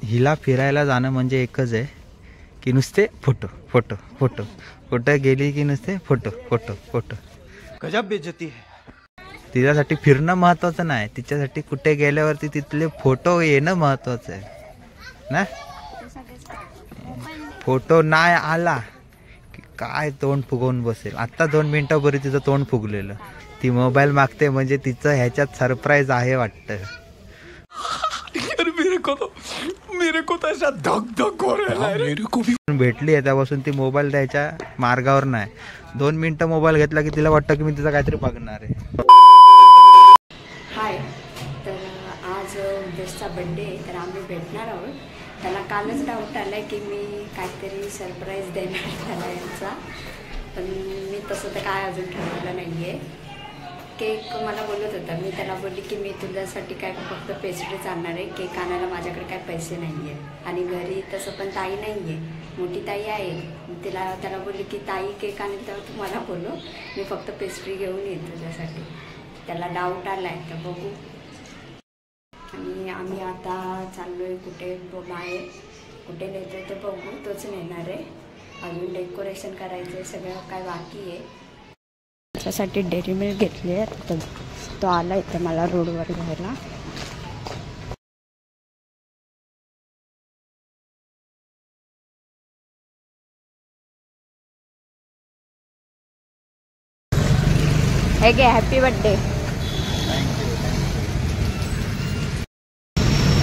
हिला फिरायला जाणं म्हणजे एकच आहे की नुसते फोटो फोटो फोटो कुठं गेली की नुसते फोटो फोटो फोटो. गजब बेइज्जती आहे. तिच्यासाठी फिरणं महत्वाचं नाही, तिच्यासाठी कुठे गेल्यावरती तिथले फोटो येणं महत्वाचं आहे ना. फोटो नाही आला की काय तोंड फुगवून बसेल. आत्ता 2 मिनिटापूर्वी तिचं तोंड फुगलेलं. ती मोबाईल मागते म्हणजे तिचं ह्याच्यात सरप्राईज आहे वाटतं. मेरे को तो ऐसा धक धक हो रहा है. मेरे को भी भेटली आहे त्यापासून ती मोबाईल द्यायच्या मार्गावर नाही. 2 मिनिटं मोबाईल घेतला की तिला वाटतं की मी तिचा काहीतरी बघणार आहे. हाय, तर आज उद्देशचा बड्डे आहे, तर आम्ही भेटणार आहोत. त्याला कालच डाऊट आला की मी काहीतरी सरप्राईज देणार त्याला यांचा, पण मी तसं तर काय अजून ठरवलं नाही आहे. केक मला बोलत होता, मी त्याला बोलली की मी तुझ्यासाठी काय फक्त पेस्ट्रीच आणणार आहे, केक आणायला माझ्याकडे काय पैसे नाही आहे आणि घरी तसं पण ताई नाही आहे, मोठी ताई आहे. त्याला बोलली की ताई केक आणेल तेव्हा तू मला बोलव, मी फक्त पेस्ट्री घेऊन येईन तुझ्यासाठी. त्याला डाऊट आला आहे तर बघू. आणि आम्ही आता चाललो आहे कुठे बाहेर, कुठे नेतो आहे ते बघू, तोच नेणार आहे. अजून डेकोरेशन करायचं आहे, सगळं काय बाकी आहे. त्याच्यासाठी डेअरी मिल्क घेतली आहे, तर तो आला इथं मला रोडवर घ्यायला. हे घे, हॅपी बर्थडे.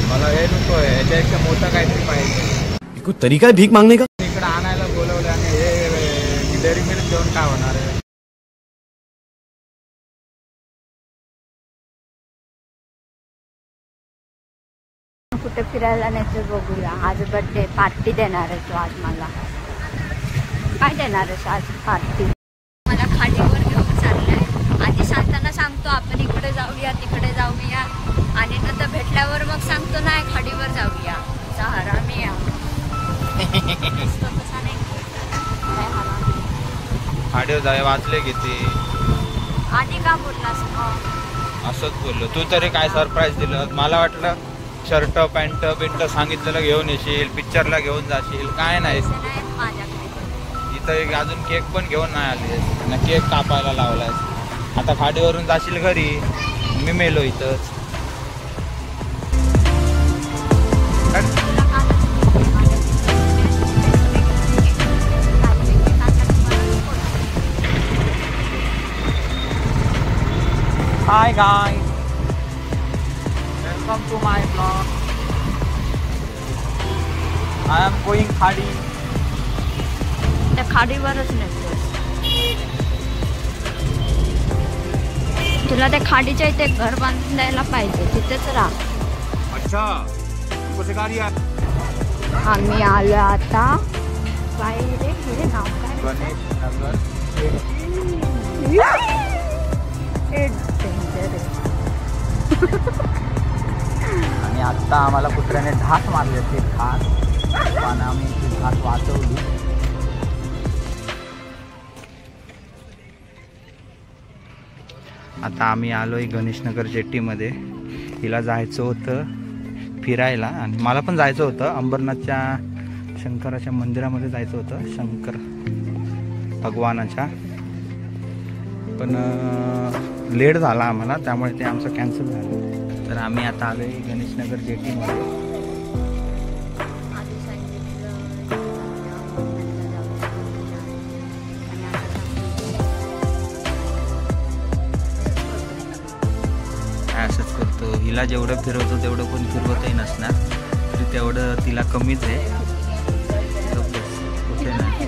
मला हे नको आहे, याच्यापेक्षा मोठा काहीतरी पाहिजे. कोई तरीका है भीख मांगने का? इकडे आणायला बोलवलं आणि हे डेअरी मिल्क देऊन काय होणार आहे. कुठे फिरायला नाही बघूया. आज बर्थडे पार्टी देणार आहे तो. आज मला काय देणार आहेस आज पार्टी? मला खाडीवर घेऊन चाललंय. आधी सांगताना सांगतो आपण इकडे जाऊया तिकडे जाऊया, आणि नंतर भेटल्यावर मग सांगतो नाही खाडीवर जाऊया. हरामी खाडीवर जाऊया वाचले किती. आधी का बोललास मग? असंच बोललो. तू तरी काय सरप्राईज दिलं. मला वाटलं शर्ट पॅन्ट बिंट सांगितलेलं घेऊन येशील, पिक्चरला घेऊन जाशील. काय नाही, इथं एक अजून केक पण घेऊन नाही आलीस ना, केक कापायला लावलायस. आता खाडीवरून जाशील घरी, मी मेलो इथंच. Hi guys, welcome to my vlog. I am going खाडी. त्या खाडीवरच नेतो तुला. त्या खाडीच्या इथे घर बांधून द्यायला पाहिजे, तिथेच राहा. अच्छा, आम्ही आलो आता बाहेर. हे नाव काय? गणेश नगर. आणि आत्ता आम्हाला कुत्र्याने ढास मारले. ते ढास पण आम्ही ती ढास वाचवली. आता आम्ही आलोय गणेशनगर जेटीमध्ये. हिला जायचं होतं फिरायला आणि मला पण जायचं होतं. अंबरनाथच्या शंकराच्या मंदिरामध्ये जायचं होतं, शंकर भगवानाच्या, पण लेट झाला आम्हाला, त्यामुळे ते आमचं कॅन्सल झालं. तर आम्ही आता आलो आहे गणेशनगर जेटीमध्ये. असंच करतो. हिला जेवढं फिरवतो तेवढं कोण फिरवतही नसणार, तरी तेवढं तिला कमीच आहे. कुठे नाही.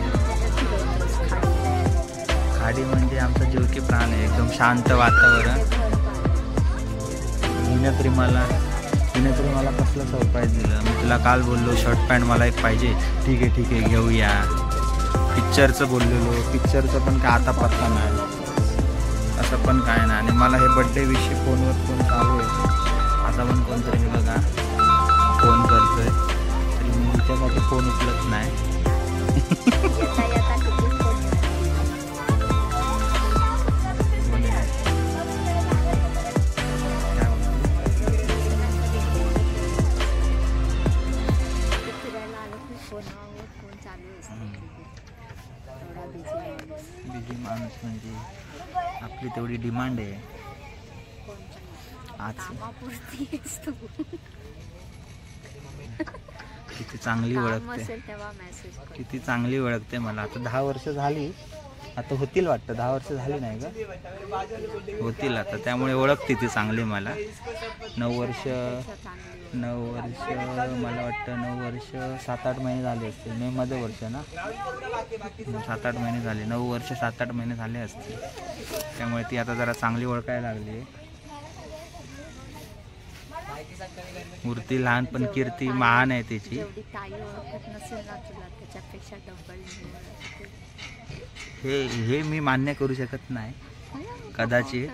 खाडी म्हणजे आमचा जीव की प्राण आहे. एकदम शांत वातावरण. हिने तरी मला कसलं सरप्राईज दिलं. मी तुला काल बोललो शर्ट पॅन्ट मला एक पाहिजे. ठीक आहे घेऊया. पिक्चरचं बोललेलो, पिक्चरचं पण काय आता पत्ता नाही, असं पण काय नाही. आणि मला हे बड्डे विषयी फोनवर फोन चालू आहे. आता पण कोणतरी मी बघा फोन करतोय, तरी मी हिच्यासाठी फोन उचलत नाही. ही माणूस म्हणजे आपली तेवढी डिमांड आहे आज. किती चांगली ओळखते, किती चांगली ओळखते मला. आता 10 वर्ष झाली, आता होतील वाटतं. 10 वर्ष झाली नाही का, होतील आता. त्यामुळे ओळखते ती चांगली मला. 9 वर्ष मला वाटतं 9 वर्ष 7-8 महिने झाले असतील. मे मध्ये वर्ष ना, 7-8 महिने झाले. 9 वर्ष 7-8 महिने झाले असतील. त्यामुळे ती आता जरा चांगली ओळखायला लागली आहे. मूर्ती लहान पण कीर्ती महान आहे त्याची. हे मी मान्य करू शकत नाही कदाचित,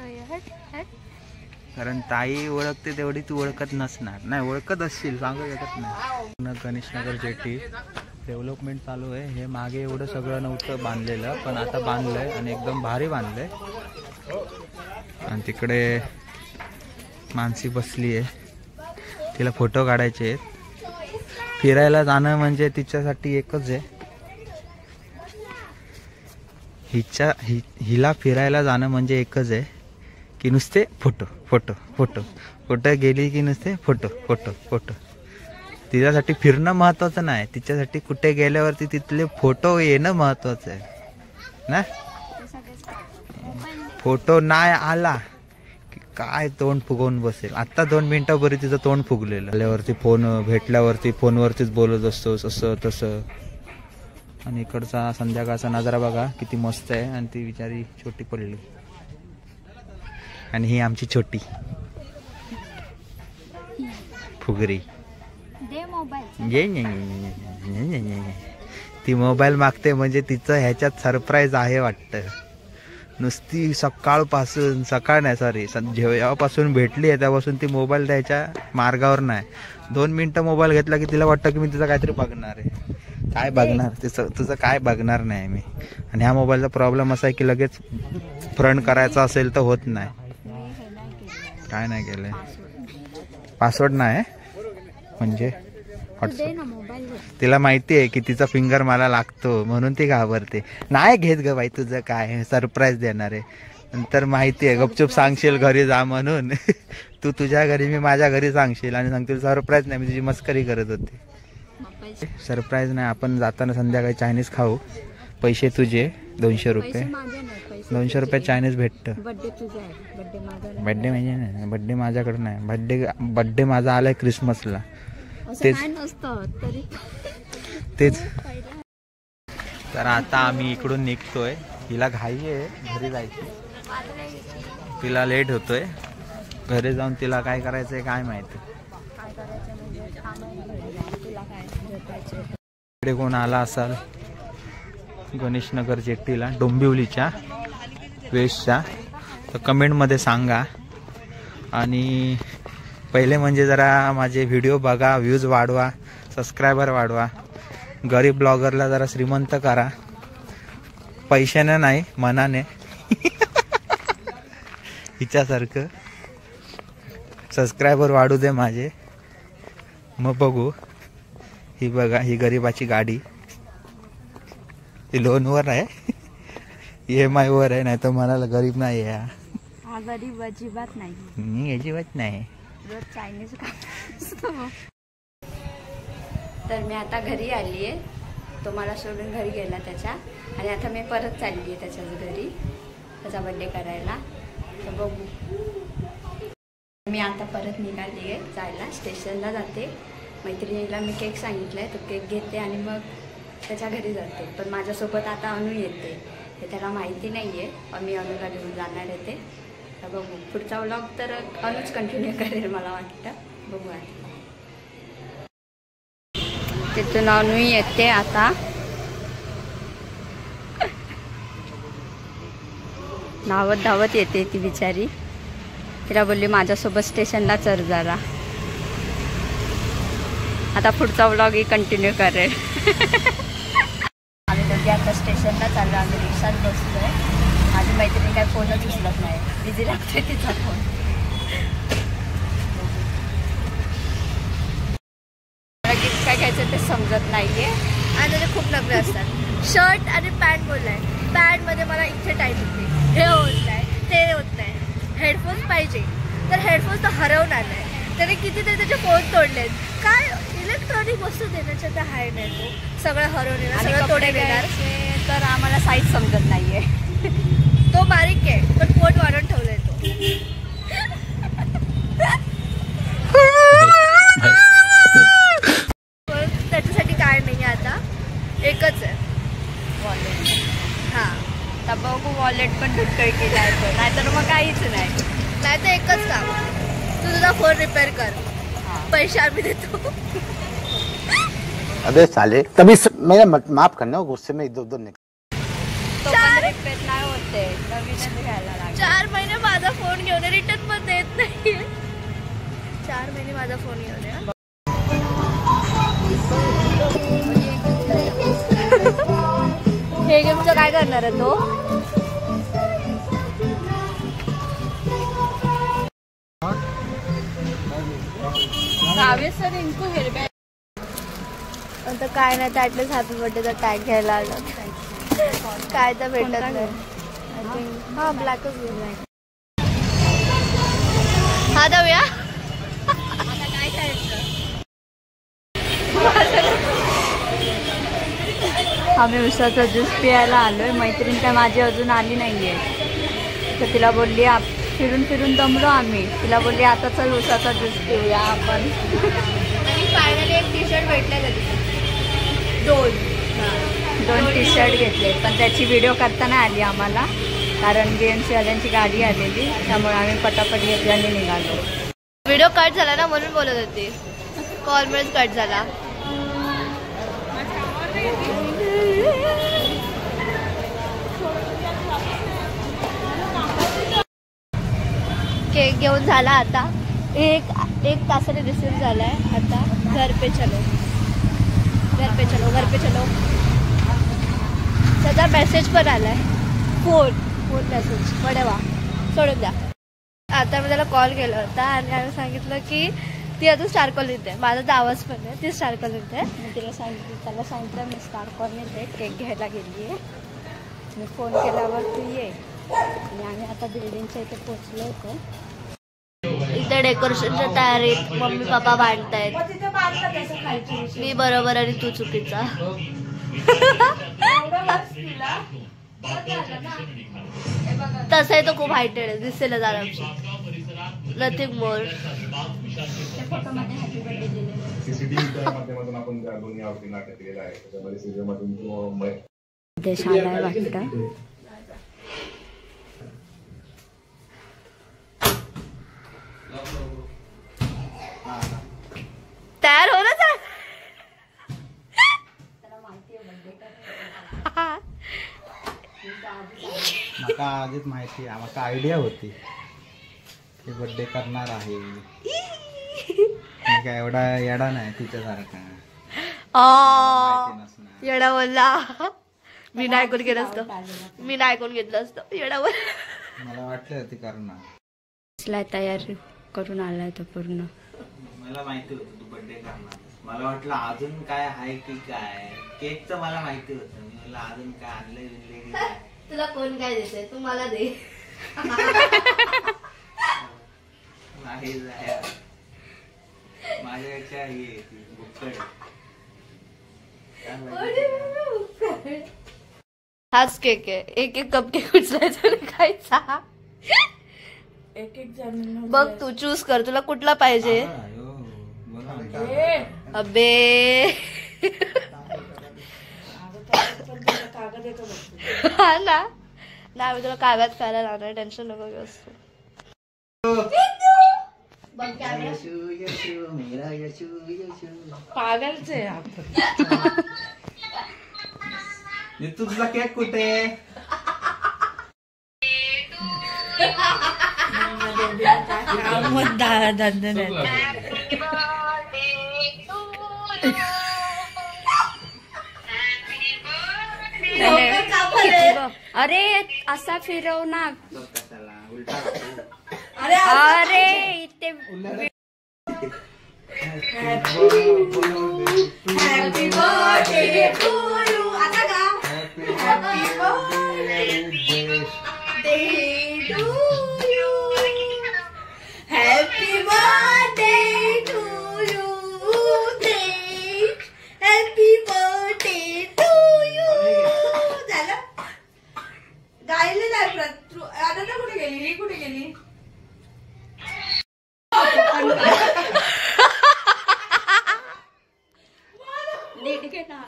कारण ताई ओळखते तेवढी तू ओळखत नसणार. नाही ओळखत असशील, सांगू शकत नाही. गणेशनगर जेटी डेव्हलपमेंट चालू आहे. हे मागे एवढं सगळं नव्हतं बांधलेलं, पण आता बांधलंय आणि एकदम भारी बांधलंय. आणि तिकडे मानसी बसली आहे, तिला फोटो काढायचे आहेत. फिरायला जाणं म्हणजे तिच्यासाठी एकच आहे, हिला फिरायला जाणं म्हणजे एकच आहे की नुसते फोटो फोटो फोटो. कुठं गेली की नुसते फोटो फोटो फोटो. तिच्यासाठी फिरणं महत्त्वाचं नाही, तिच्यासाठी कुठे गेल्यावरती तिथले फोटो येणं महत्त्वाचं आहे ना. फोटो नाही आला की काय तोंड फुगवून बसेल. आत्ता 2 मिनिटापूर्वी तिचं तोंड फुगलेलं. आल्यावरती फोन भेटल्यावरती फोनवरतीच बोलत असतो असं तसं. आणि इकडचा संध्याकाळचा नजारा बघा किती मस्त आहे. आणि ती बिचारी छोटी पडली. आणि ही आमची छोटी फुगरी. ती मोबाईल मागते म्हणजे तिचं ह्याच्यात सरप्राईज आहे वाटतं. नुसती सकाळपासून, सकाळ नाही सॉरी, जेव्हापासून भेटली आहे त्यापासून ती मोबाईल द्यायच्या मार्गावर नाही. 2 मिनिटं मोबाईल घेतला की तिला वाटतं की मी तिचं काहीतरी बघणार आहे. काय बघणार, तुझं काय बघणार नाही मी. आणि ह्या मोबाईलचा प्रॉब्लेम असा आहे की लगेच फ्रंट करायचा असेल तर होत नाही. काय नाही केलंय, पासवर्ड नाही म्हणजे तिला माहिती आहे की तिचा फिंगर मला लागतो म्हणून ती घाबरते. नाही घेत ग बाई, तुझं काय सरप्राईज देणार आहे. नंतर माहिती आहे गपचूप सांगशील घरी जा म्हणून. तू तुझ्या घरी, मी माझ्या घरी सांगशील आणि सांगतील सरप्राईज नाही, मी तुझी मस्करी करत होते. सरप्राईज नाही. आपण जाताना संध्याकाळी चायनीज खाऊ. पैसे तुझे 200 रुपये. 200 रुपये चायनीज भेटतं. बड्डे म्हणजे नाही, बड्डे माझ्याकडे नाही. बड्डे माझा आलाय क्रिसमसला. तेच तर आता आम्ही इकडून निघतोय. हिला घाई आहे घरी जायची, तिला लेट होतोय. घरी जाऊन तिला काय करायचंय काय माहिती. इकडे कोण आला असाल गणेशनगर जेटीला डोंबिवलीच्या वेस्टच्या तर कमेंटमध्ये सांगा. आणि पहिले म्हणजे जरा माझे व्हिडिओ बघा, व्ह्यूज वाढवा, सबस्क्रायबर वाढवा. गरीब ब्लॉगरला जरा श्रीमंत करा, पैशाने नाही मनाने. हिच्यासारखं सबस्क्रायबर वाढू दे माझे, मग बघू. ही बघा, ही गरीबाची गाडी. ती लोनवर आहे, EMI वर आहे. नाही तर म्हणाला गरीब नाही आहे. हा गरीब अजिबात नाही, मी अजिबात नाही. चायनीज. तर मी आता घरी आली आहे. तो मला सोडून घरी गेला त्याच्या, आणि आता मी परत चालली आहे त्याच्याच घरी त्याचा बड्डे करायला. तर बघू. मी आता परत निघाली आहे जायला, स्टेशनला जाते. मैत्रिणीला मी केक सांगितलाय, तो केक घेते आणि मग त्याच्या घरी जाते. पण माझ्यासोबत आता अनु येते, हे त्याला माहिती नाही आहे. मी अनुला घेऊन जाणार आहे ते. तर बघू, पुढचा व्लॉग तर अनुच कंटिन्यू करेल मला वाटतं. बघू आता. तिथून अनु येते आता. धावत धावत येते ती बिचारी. तिला बोलली माझ्यासोबत स्टेशनला चल जरा. आता पुढचा व्लॉग ही कंटिन्यू करेल. आम्ही दोघे आता स्टेशनला चाललो. आम्ही रिक्षात बसलोय. माझी मैत्रिणी काय फोनच उचलत नाही, बिझी लागतोय तिचा फोन. मला काय घ्यायचं ते समजत नाहीये. आणि त्याचे खूप नखरे असतात. शर्ट आणि पॅन्ट बोललाय, बँडमध्ये मला इथे टाईप होते, हे होत नाही, ते होत नाही. हेडफोन्स पाहिजे, तर हेडफोन्स तर हरवणार नाही. त्याने कितीतरी त्याचे फोन तोडलेत. काय इलेक्ट्रॉनिक वस्तू देण्याच्या त्या हाय नाही, तो सगळं हरवून येणार, सगळं तोडे देणार. तर आम्हाला साईज समजत नाहीये. तो बारीक आहे पण पोट वाढवून ठेवलाय तो. पण त्याच्यासाठी काय नाही आता, एकच आहे वॉलेट. हां. तर बघू वॉलेट पण ढुक्कळ केला आहे, नाहीतर मग काहीच नाही. नाही तर एकच काम, तू तुझा फोन रिपेअर कर, पैसे आम्ही देतो. अबे साले तभी मेरा माफ करना गुस्से में इधर उधर निकल. तो पण रिपेअर नाही होते, नवीनच घ्यायला लागेल. 4 महिने माझा फोन घेऊन रिटर्न पण देत नाही. 4 महिने माझा फोन घेऊन ये. हे गेमचं काय करणार आहे तो? आता काय नाही, त्यातलेच हॅपी बर्थडेचा टॅग घ्यायला आलं. काय तर भेटत नाही. हा ब्लॅकच घेऊन. हा जाऊया. काय करायचं? आम्ही उसाचा ज्यूस प्यायला आलोय. मैत्रीण काय माझी अजून आली नाहीये, तर तिला बोलली फिरून फिरून दमलो आम्ही. तिला बोलली आता चल उसाचा ज्यूस पिऊया आपण. आणि फायनली एक टी शर्ट भेटले कधी. 2 टी शर्ट घेतले, पण त्याची व्हिडिओ करता नाही आली आम्हाला, कारण BMC वाल्यांची गाडी आलेली, त्यामुळे आम्ही पटापट घेतली आणि निघालो. व्हिडिओ कट झाला ना म्हणून बोलत होती. कॉलमुळेच कट झाला. केक घेऊन झाला आता. एक तासाने रिसीव झालाय. आता घर पे चलो, घर पे चलो, घर पे चलो. त्याचा मेसेज पण आलाय, फोन मेसेज पडेवा सोडून द्या. आता मी त्याला कॉल केला होता आणि आम्ही सांगितलं की ती अजून स्टार कॉल येते. माझा तर आवाज पण आहे, ती स्टार कॉल येते. त्याला सांगितलं मी स्टार कॉर्नर केक घ्यायला गेली आहे, मी फोन केल्यावर तू ये. आणि आम्ही आता बिल्डिंगच्या इथे पोचलो होतो. इथे डेकोरेशनच्या तयारीत मम्मी पप्पा बांधतायत. मी बरोबर आणि तू चुकीचा. तसंही तो खूप हायटेड आहे, दिसेल जरा नथिंग मोर. देश आलाय वाटतं. तयार हो ना. माका आधीच माहिती, माका आयडिया होती की बर्थडे करणार आहे. मी काय एवढा येडा नाही तिच्यासारखा. येडा बोलला. मी नाही ऐकून घेतलं असतं, मी नाही ऐकून घेतलं असतं. येडा बोल. मला वाटलं ती करणार. तयार करून आलाय तो पूर्ण. मला माहिती होतं तू बर्थडे करणार. मला वाटलं अजून काय आहे की काय. केकचं मला माहिती होतं. मी मला अजून काय आणलंय बिनलंय काय. तुला कोण काय देते, तू मला दे. नाही माझ्यापेक्षा हे बुक्कड. हाच केक आहे. एक कप केक उचलायचा आणि खायचा. एक जण बघ तू चूज कर, तुला कुठला पाहिजे. अबे हा ना. नाही मी तुला कागद खायला लावणार, टेन्शन नको घेऊस. पागलचे तुझा केक कुठे. अरे असा फिरव ना. अरे इथे हॅपी बर्थडे टू यू. आता का राहिलेलं आहे आता तर कुठे गेली ही कुठे गेली नीट घे ना.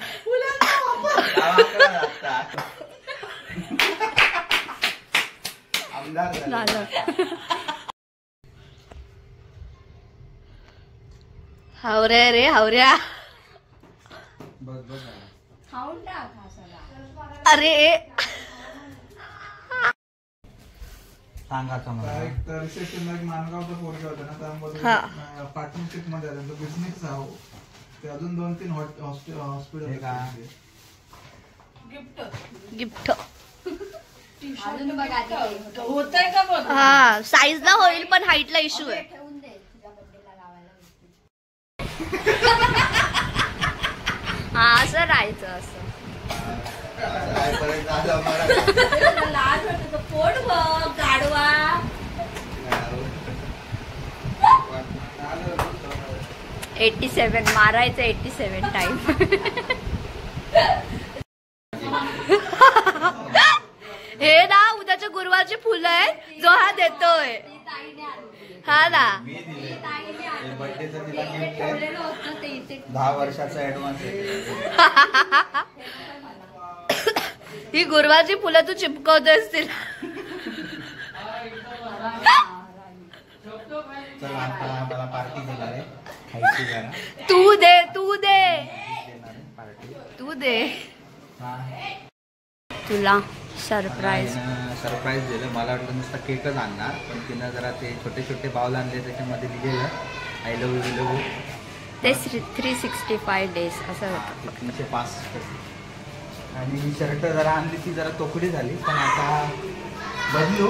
झालं. हावऱ्या रे हावऱ्या खाऊन टाक हा सगळा. अरे सांगायचं मला रिसेप्शनला एक मानगावचा पोरगा होता ना त्यामध्ये पार्टनरशिप मध्ये आला तो बिझनेस ते अजून 2-3 हॉस्पिटल गिफ्ट अजून बघ आधी काही होतं. होतंय का बघ हा साईजला होईल पण हाईटला इश्यू आहे ठेवून दे तुझ्या बर्थडेला लावायला. हा असं राहायचं असं लाज वाटत पोट बघ गाडवा 87 मारायचं 87 टाइम. हे ना उद्याच्या गुरुवारची फुलं आहेत जो हा देतोय हा ना 10 वर्षाचा ऍडव्हान्स ही गुरुवारची फुलं तू चिपकवतोयस तिला चला आता मला पार्टी देणार आहे खायची जरा तू दे पार्टी तू दे तुला सरप्राईज सरप्राईज दिलं. मला वाटलं नुसता केकच आणणार पण तिनं जरा ते छोटे छोटे बाउल आणले त्याच्यामध्ये लिहिलेलं I love you love you. ते 365 डेज असं होतं. 305 आणि शर्ट जरा आणली ती जरा तोकडी झाली पण आता बदलू.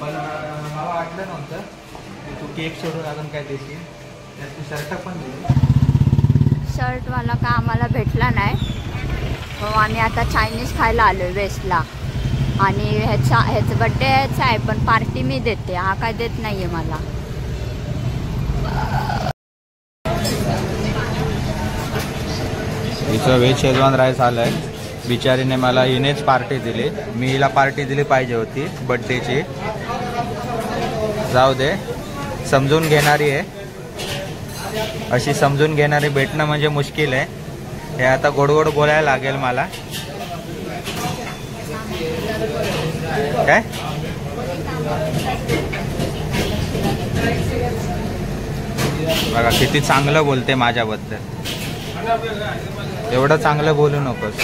पण मला वाटलं नव्हतं की तू केक सोडून अजून काय देशील त्यात तू शर्ट पण दिली. शर्टवाला का आम्हाला भेटला नाही मग आम्ही आता चायनीज खायला आलोय वेस्टला. आणि ह्याचं बड्डे ह्याचा आहे पण पार्टी मी देते हा काय देत नाहीये मला. हिचं व्हेज शेजवान राईस आलंय. बिचारीने मला हिनेच पार्टी दिली. मी हिला पार्टी दिली पाहिजे होती बड्डेची. जाऊ दे समजून घेणारी आहे. अशी समजून घेणारी भेटणं म्हणजे मुश्किल आहे. हे आता गोड गोड बोलायला लागेल मला. काय बघा किती चांगलं बोलते माझ्याबद्दल. एवढं चांगलं बोलू नकोस.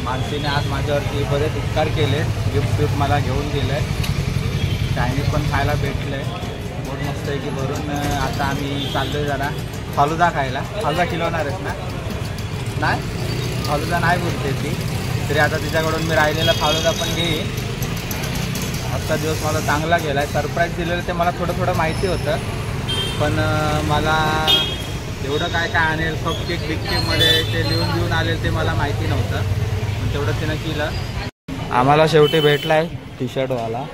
मानसीने आज माझ्यावरती बरेच उपकार केले. गिफ्ट मला घेऊन गेलंय. चायनीज पण खायला भेटलंय बहुत मस्त आहे की भरून. आता आम्ही चाललोय जरा फालुदा खायला. फालुदा खिलवणारच ना? नाही फालुदा नाही बोलते ती तरी आता तिच्याकडून मी राहिलेला फालुदा पण घेईन. आजचा दिवस मला चांगला गेला आहे. सरप्राईज दिलेलं ते मला थोडं थोडं माहिती होतं पण मला एवढं काय काय आणेल कप केक बिग केकमध्ये ते लिहून घेऊन आलेलं ते मला माहिती नव्हतं. पण तेवढं तिनं केलं. आम्हाला शेवटी भेटला आहे टी शर्टवाला.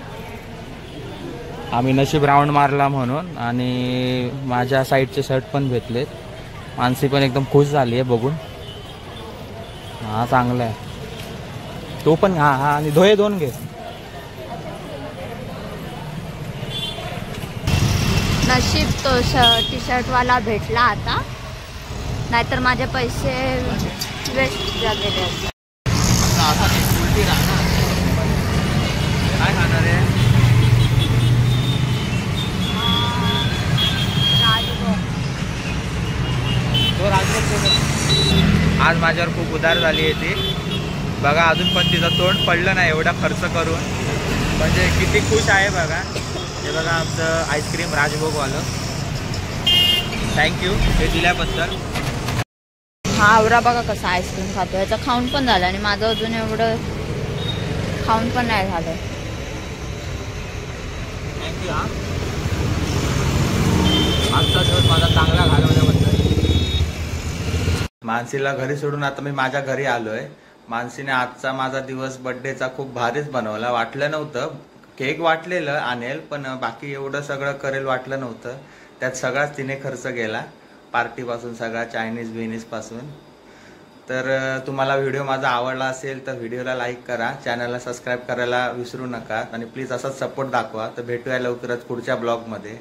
आम्ही नशीब राऊंड मारला म्हणून. आणि माझ्या साईडचे शर्ट पण भेटलेत. मानसी पण एकदम खुश झाली आहे बघून. हा चांगला आहे. तो पण हा हा आणि धोये 2 घे. नशीब तो टी शर्टवाला भेटला आता नाहीतर माझे पैसे वेस्ट झालेले असतात. काय खाणार आहे? आज माझ्यावर खूप उधार झाली आहे ती. बघा अजून पण तिचं तोंड पडलं नाही एवढा खर्च करून. म्हणजे किती खुश आहे बघा. हे बघा आमचं आईस्क्रीम राजभोगवालं. थँक्यू हे दिल्याबद्दल. हा आवरा बघा कसा आईस्क्रीम खातो. याचा खाऊन पण झालं आणि माझं अजून एवढं खाऊन पण नाही झालं. थँक्यू. हा आजचा दिवस माझा चांगला घालवल्याबद्दल. मानसीला घरी सोडून आता मी माझ्या घरी आलोय. मानसीने आजचा माझा दिवस बड्डेचा खूप भारीच बनवला. वाटलं नव्हतं केक वाटलेलं आणेल पण बाकी एवढं सगळं करेल वाटलं नव्हतं. त्यात सगळाच तिने खर्च केला. पार्टीपासून सगळा चायनीज बिनीज पासून. तर तुम्हाला व्हिडिओ माझा आवडला असेल तर व्हिडिओला लाईक करा, चॅनलला सबस्क्राईब करायला विसरू नका आणि प्लीज असाच सपोर्ट दाखवा. तर भेटूया लवकरच पुढच्या ब्लॉगमध्ये.